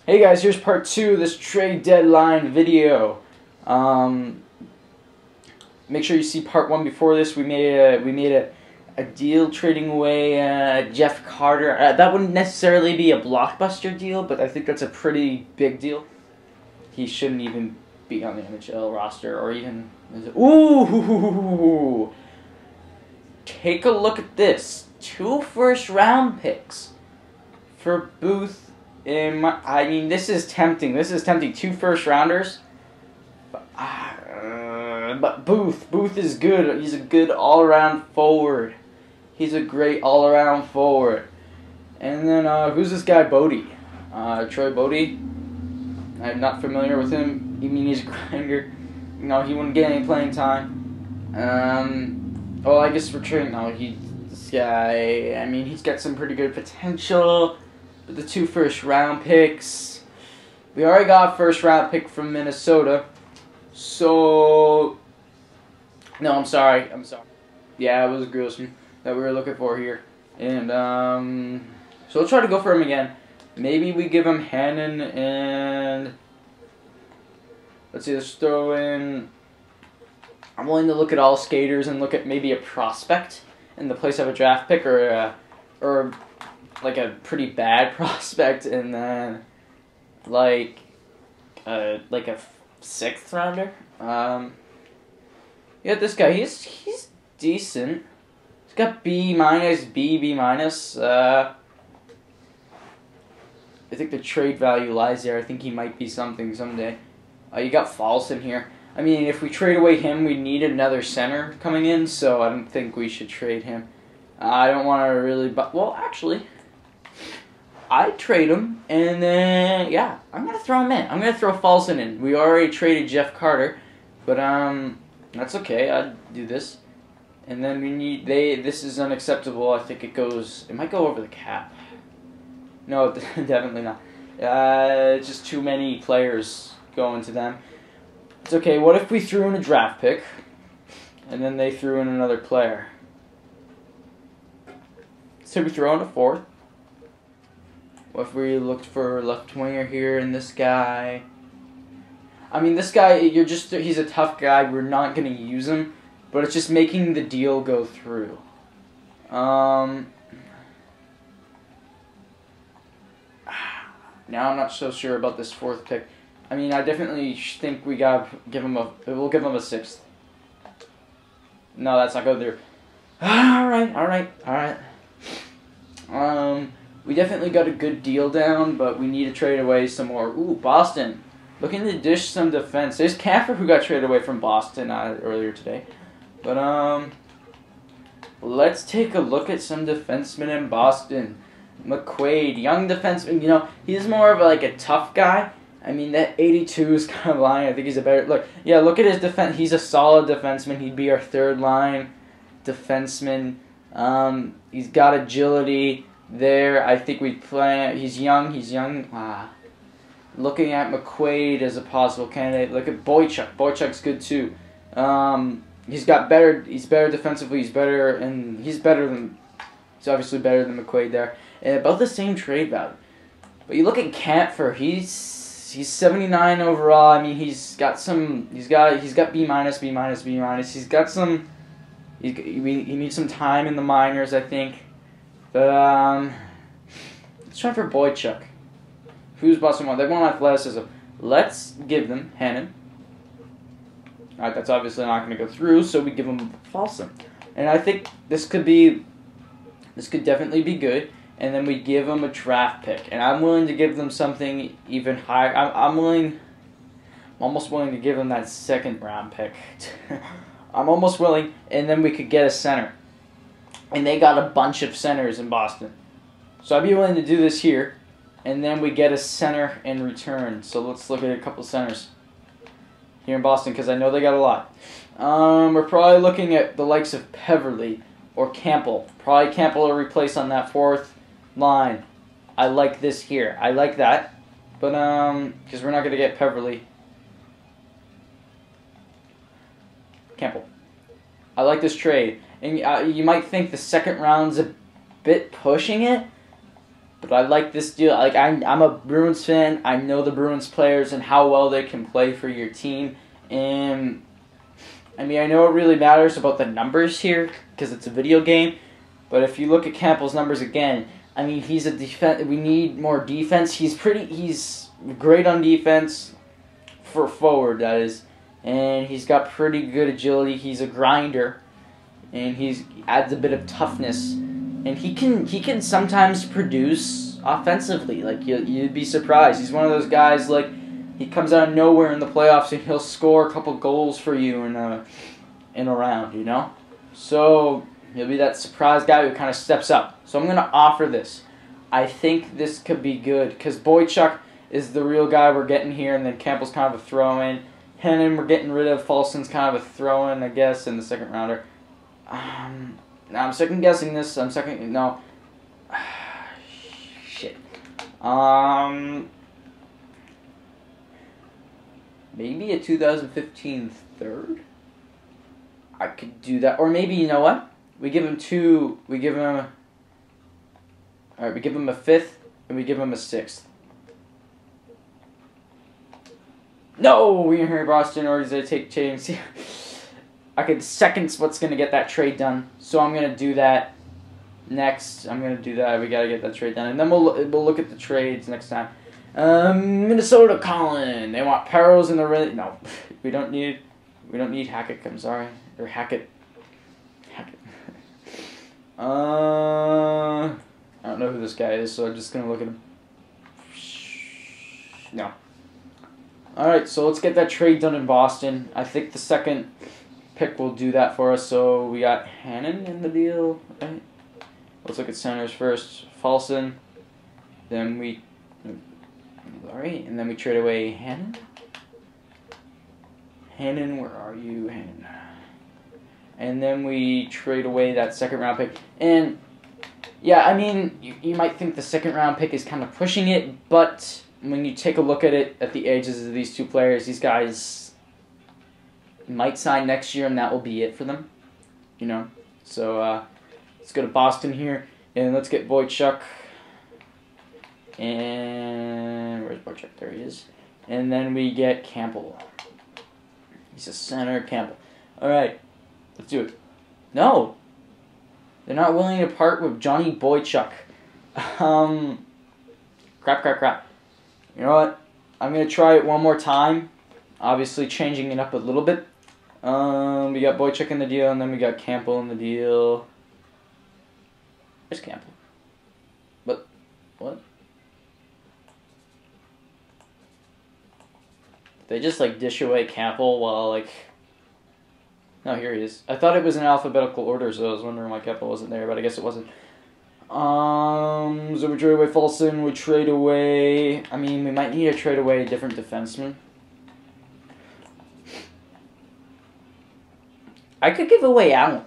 Hey guys, here's part 2 of this trade deadline video. Make sure you see part 1 before this. We made a deal trading away Jeff Carter. That wouldn't necessarily be a blockbuster deal, but I think that's a pretty big deal. He shouldn't even be on the NHL roster, or even ooh. Take a look at this. 2 first-round picks for Booth. I mean, this is tempting. 2 first-rounders. But Booth is good. He's a good all-around forward. He's a great all-around forward. And then, who's this guy, Bodie? Troy Bodie? I'm not familiar with him. I mean, he's a grinder. No, he wouldn't get any playing time. Well, I guess we're trading. No, this guy, I mean, he's got some pretty good potential. With the 2 first-round picks. We already got a first-round pick from Minnesota. So, no, I'm sorry. Yeah, it was Grossman that we were looking for here. And, so let's try to go for him again. Maybe we give him Hannon and, let's see, let's throw in, I'm willing to look at all skaters and look at maybe a prospect in the place of a draft pick, or like a pretty bad prospect, and then like a 6th rounder. Yeah, this guy, he's decent. He's got B-, B-. I think the trade value lies there. I think he might be something someday. You got Falson here. I mean, if we trade away him, we need another center coming in, so I don't think we should trade him. I don't want to really, well, actually, I'd trade him, and then, yeah, I'm going to throw him in. I'm going to throw Falson in. We already traded Jeff Carter, but, that's okay. I'd do this. And then we need, this is unacceptable. I think it might go over the cap. No, definitely not. It's just too many players going to them. It's okay. What if we threw in a draft pick, and then they threw in another player? So we throw in a 4th. What if we looked for a left winger here, and this guy? I mean, this guy, he's a tough guy. We're not going to use him, but it's just making the deal go through. Now I'm not so sure about this 4th pick. I mean, I definitely think we'll give him a 6th. No, that's not going through. All right. We definitely got a good deal down, but we need to trade away some more. Ooh, Boston. Looking to dish some defense. There's Camper, who got traded away from Boston earlier today. But, let's take a look at some defensemen in Boston. McQuaid, young defenseman. You know, he's more of a tough guy. I mean, that 82 is kind of lying. I think he's a better... Look at his defense. He's a solid defenseman. He'd be our 3rd line defenseman. He's got agility there. I think we play. He's young. Looking at McQuaid as a possible candidate. Look at Boychuk. Boychuk's good too. He's better defensively. He's obviously better than McQuaid there. And about the same trade value. But you look at Kampfer. He's 79 overall. I mean, he's got B-, B-. He's got some. He needs some time in the minors, I think. But, let's try for Boychuk. Who's Boston want? They want athleticism. Let's give them Hannon. Alright, that's obviously not going to go through, so we give them Falson. And I think this could definitely be good. And then we give them a draft pick. And I'm willing to give them something even higher. I'm almost willing to give them that 2nd round pick. I'm almost willing, and then we could get a center. And they got a bunch of centers in Boston. So I'd be willing to do this here, and then we get a center in return. So let's look at a couple centers here in Boston, because I know they got a lot. We're probably looking at the likes of Peverly or Campbell. Probably Campbell to replace on that 4th line. I like this here. I like that. But, because we're not going to get Peverly. Campbell. I like this trade. And you might think the 2nd round's a bit pushing it, But I like this deal. Like I'm a Bruins fan. I know the Bruins players and how well they can play for your team. And I mean, I know it really matters about the numbers here because it's a video game. But if you look at Campbell's numbers again, I mean, he's a defense. We need more defense. He's great on defense for forward, that is, and he's got pretty good agility. He's a grinder, and he adds a bit of toughness. And he can sometimes produce offensively. Like, you'd be surprised. He's one of those guys, like, he comes out of nowhere in the playoffs and he'll score a couple goals for you in a round, you know? So, he'll be that surprise guy who kind of steps up. So I'm going to offer this. I think this could be good because Boychuk is the real guy we're getting here, and then Campbell's kind of a throw-in. Hennon we're getting rid of. Folson's kind of a throw-in, I guess, in the second rounder. Now I'm second guessing this. No. Shit. Maybe a 2015 third. I could do that, or maybe, you know what? We give him a fifth and we give him a sixth. No, we in here, Boston, or is it take change? I could seconds what's going to get that trade done. So I'm going to do that next. I'm going to do that. We got to get that trade done. And then we'll look at the trades next time. Minnesota Colin. They want Perros in the red. No, we don't need Hackett. I'm sorry. Or Hackett. I don't know who this guy is, so I'm just going to look at him. No. Alright, so let's get that trade done in Boston. I think the second pick will do that for us. So we got Hannon in the deal, right? Let's look at centers first. Folson. Then we... Alright, and then we trade away Hannon. Hannon, where are you, Hannon? And then we trade away that second round pick. And, yeah, I mean, you might think the second round pick is kind of pushing it, but when you take a look at it, at the ages of these two players, these guys might sign next year, and that will be it for them, you know. So let's go to Boston here, and let's get Boychuk. And where's Boychuk? There he is. And then we get Campbell. He's a center, Campbell. All right, let's do it. No, they're not willing to part with Johnny Boychuk. Crap. You know what? I'm going to try it one more time. Obviously changing it up a little bit. We got Boychuk in the deal, and then we got Campbell in the deal. Where's Campbell? What? They just, like, dish away Campbell while, like... No, here he is. I thought it was in alphabetical order, so I was wondering why Campbell wasn't there, but I guess it wasn't. So we trade away Folson, we trade away... I mean, we might need to trade away a different defenseman. I could give away Allen.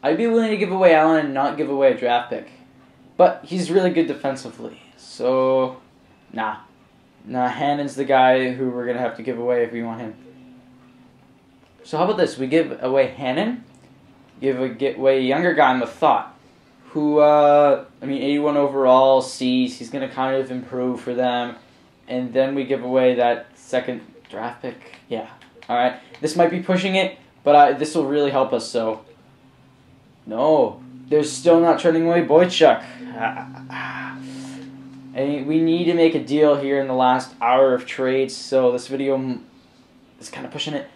I'd be willing to give away Allen and not give away a draft pick. But he's really good defensively, so... Nah, Hannon's the guy who we're going to have to give away if we want him. So how about this? We give away Hannon, get away a younger guy, Mathot, who, 81 overall, C's. He's going to kind of improve for them. And then we give away that second draft pick. Yeah. All right. This might be pushing it, but this will really help us, so. No. They're still not trading away Boychuk. And we need to make a deal here in the last hour of trades, so this video is kind of pushing it.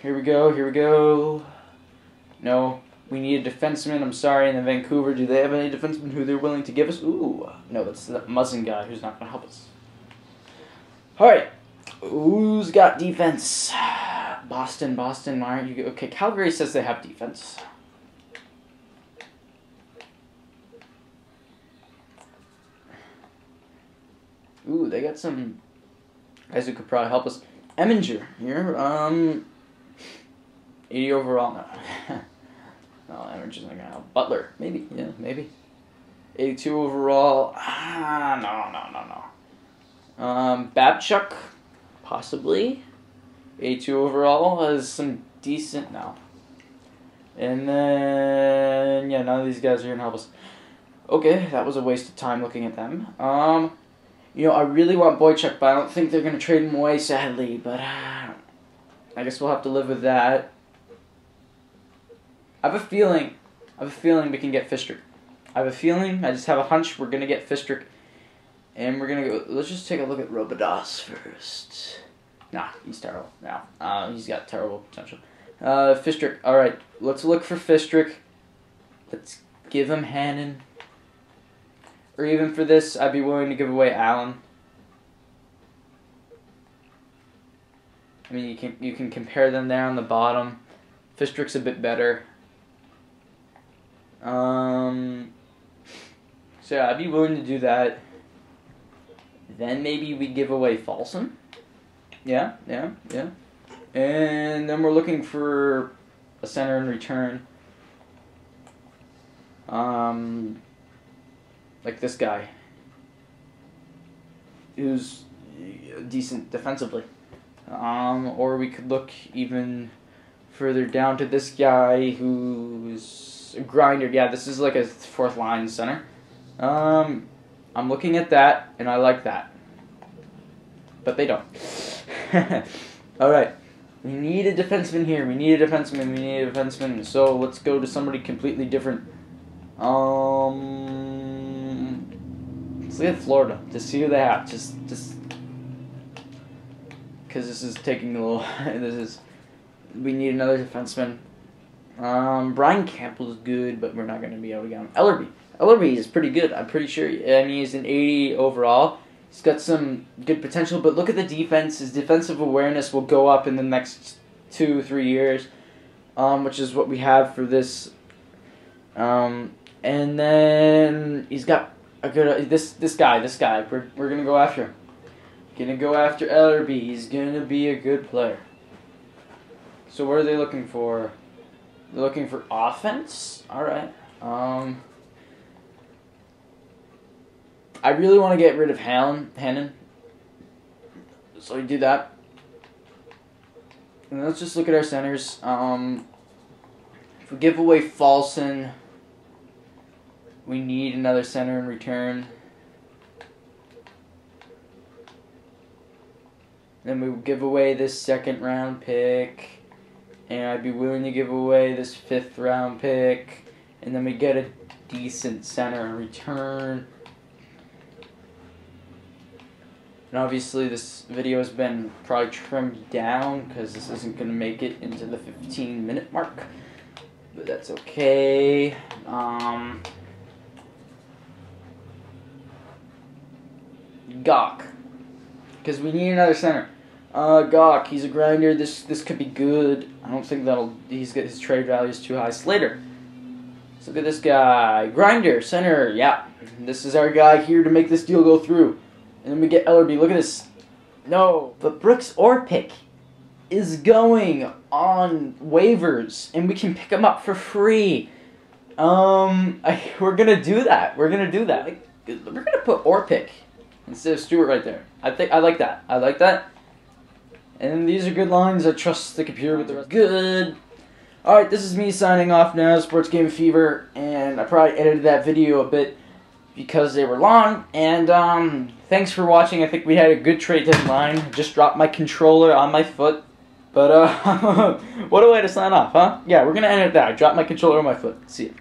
Here we go. No, we need a defenseman. I'm sorry. And then Vancouver, do they have any defensemen who they're willing to give us? Ooh, no, that's the Muzzin guy who's not going to help us. All right, who's got defense? Boston, why aren't you... Okay, Calgary says they have defense. Ooh, they got some guys who could probably help us. Eminger here. 80 overall. No. No, Eminger's not going to help. Butler. Maybe. Yeah, maybe. 82 overall. No. Babchuk. Possibly. 82 overall has some decent... No. And then... Yeah, none of these guys are going to help us. Okay, that was a waste of time looking at them. I really want Boychuk, but I don't think they're going to trade him away, sadly. But I guess we'll have to live with that. I have a feeling we can get Fistrick. I have a feeling, I just have a hunch we're going to get Fistrick. And we're going to go, let's just take a look at Robidas first. Nah, he's terrible. No, he's got terrible potential. Fistrick, alright, let's look for Fistrick. Let's give him Hannon. Or even for this, I'd be willing to give away Allen. I mean, you can compare them there on the bottom. Fistrick's a bit better. So yeah, I'd be willing to do that. Then maybe we give away Folsom. Yeah. And then we're looking for a center in return. Like this guy, who's decent defensively. Or we could look even further down to this guy who's a grinder. Yeah, this is like a fourth line center. I'm looking at that, and I like that. But they don't. Alright. We need a defenseman here. We need a defenseman. So let's go to somebody completely different. Let's look at Florida to see who they have. Just because this is taking a little. We need another defenseman. Brian Campbell's good, but we're not going to be able to get him. Ellerby is pretty good. I'm pretty sure. I mean, he's an 80 overall. He's got some good potential, but look at the defense. His defensive awareness will go up in the next 2-3 years, which is what we have for this. And then he's got a good this guy. We're gonna go after him. Gonna go after Ellerby. He's gonna be a good player. So what are they looking for? They're looking for offense. All right. I really want to get rid of Hannon. So we do that. And let's just look at our centers. If we give away Folsom, we need another center in return. Then we give away this 2nd round pick. And I'd be willing to give away this 5th round pick. And then we get a decent center in return. And obviously this video has been probably trimmed down because this isn't going to make it into the 15-minute mark. But that's okay. Gawk. Because we need another center. Gawk, he's a grinder. This could be good. I don't think his trade value is too high. Slater. Let's look at this guy. Grinder, center, yeah. This is our guy here to make this deal go through. And then we get Ellerby. Look at this. No. But Brooks Orpik is going on waivers. And we can pick him up for free. We're going to do that. We're going to put Orpik instead of Stewart right there. I like that. And these are good lines. I trust the computer with the rest. Good. Alright, this is me signing off now. Sports Game Fever. And I probably edited that video a bit because they were long. And thanks for watching. I think we had a good trade deadline. Just dropped my controller on my foot. But what a way to sign off, huh? Yeah, we're going to end it there. I dropped my controller on my foot. See ya.